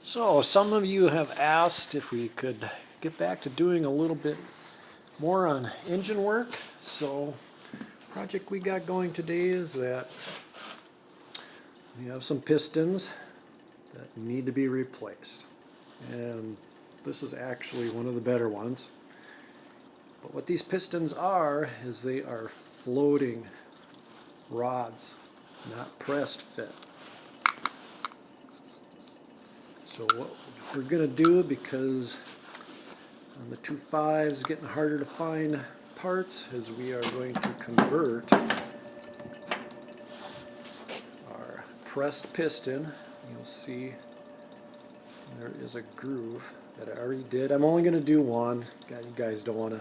So some of you have asked if we could get back to doing a little bit more on engine work. So the project we got going today is that we have some pistons that need to be replaced. And this is actually one of the better ones. But what these pistons are is they are floating rods, not pressed fit. So what we're going to do, because on the 2.5 is getting harder to find parts, is we are going to convert our pressed piston. You'll see there is a groove that I already did. I'm only going to do one. You guys don't want to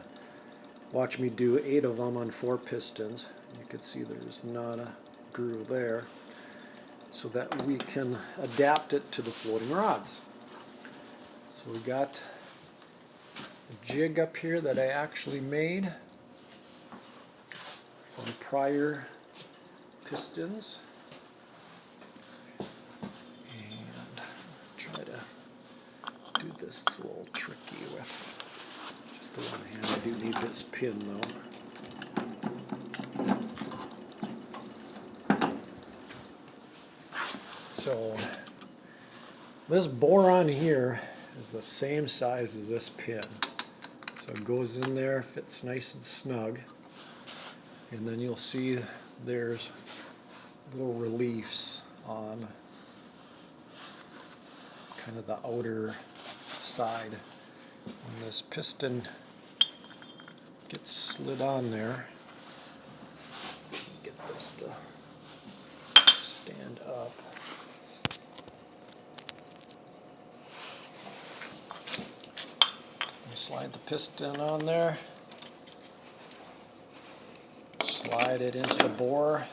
watch me do 8 of them on 4 pistons. You can see there's not a groove there, so that we can adapt it to the floating rods. So we got a jig up here that I actually made from prior pistons, and try to do this. It's a little tricky with just the one hand. I do need this pin though. So this boron here is the same size as this pin. So it goes in there, fits nice and snug. And then you'll see there's little reliefs on kind of the outer side. When this piston gets slid on there, get this to stand up. Slide the piston on there, slide it into the bore,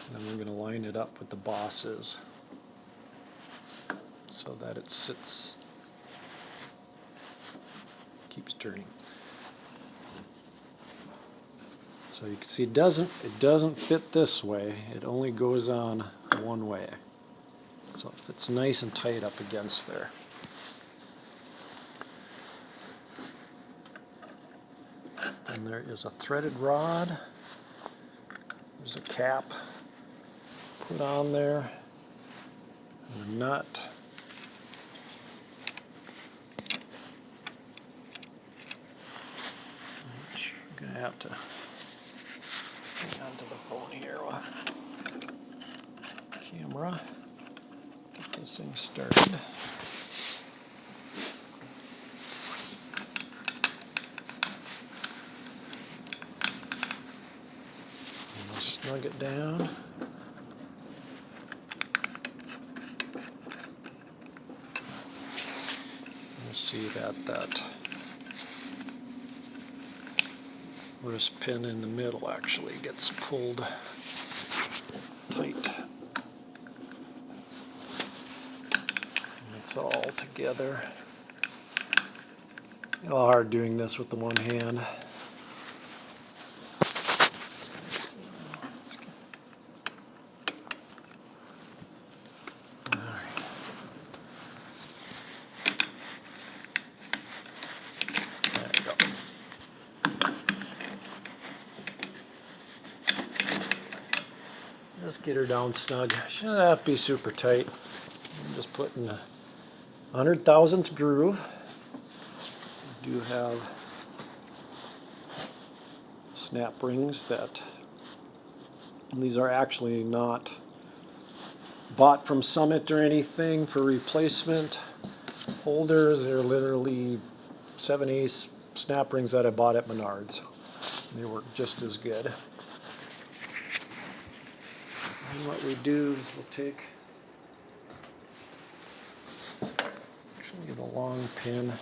and then we're going to line it up with the bosses so that it sits, keeps turning. So you can see it doesn't fit this way, it only goes on one way. So it fits nice and tight up against there. Then there is a threaded rod. There's a cap put on there, and a nut. Which I'm going to have to hang on to the phone here with camera. This thing started. And we'll snug it down. You'll see that wrist pin in the middle actually gets pulled tight. It's all together. A little hard doing this with the one hand. Alright. There we go. Just get her down snug. Shouldn't have to be super tight. I'm just putting a 100,000th groove. We do have snap rings that, these are actually not bought from Summit or anything for replacement holders. They're literally 7/8 snap rings that I bought at Menards. They work just as good. And what we do is we'll take the long pin,